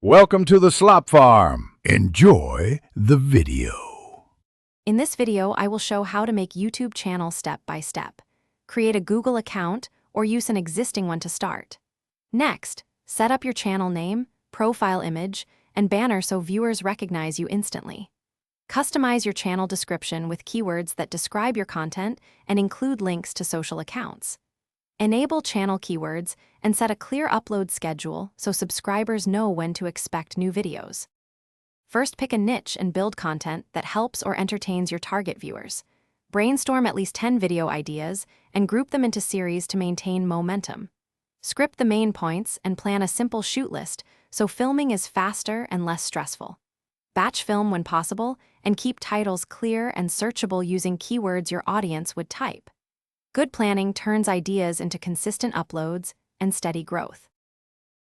Welcome to the Slop Farm. Enjoy the video. In this video, I will show how to make YouTube channel step by step. Create a Google account or use an existing one to start. Next, set up your channel name, profile image, and banner so viewers recognize you instantly. Customize your channel description with keywords that describe your content and include links to social accounts. Enable channel keywords and set a clear upload schedule so subscribers know when to expect new videos. First, pick a niche and build content that helps or entertains your target viewers. Brainstorm at least 10 video ideas and group them into series to maintain momentum. Script the main points and plan a simple shoot list so filming is faster and less stressful. Batch film when possible and keep titles clear and searchable using keywords your audience would type. Good planning turns ideas into consistent uploads and steady growth.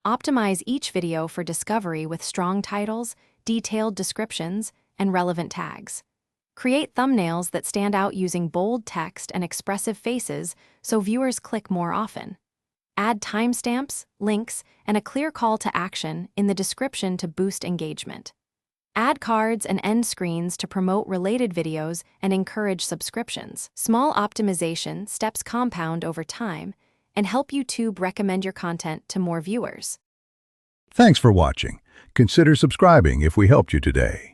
Optimize each video for discovery with strong titles, detailed descriptions, and relevant tags. Create thumbnails that stand out using bold text and expressive faces so viewers click more often. Add timestamps, links, and a clear call to action in the description to boost engagement. Add cards and end screens to promote related videos and encourage subscriptions. Small optimization steps compound over time and help YouTube recommend your content to more viewers. Thanks for watching. Consider subscribing if we helped you today.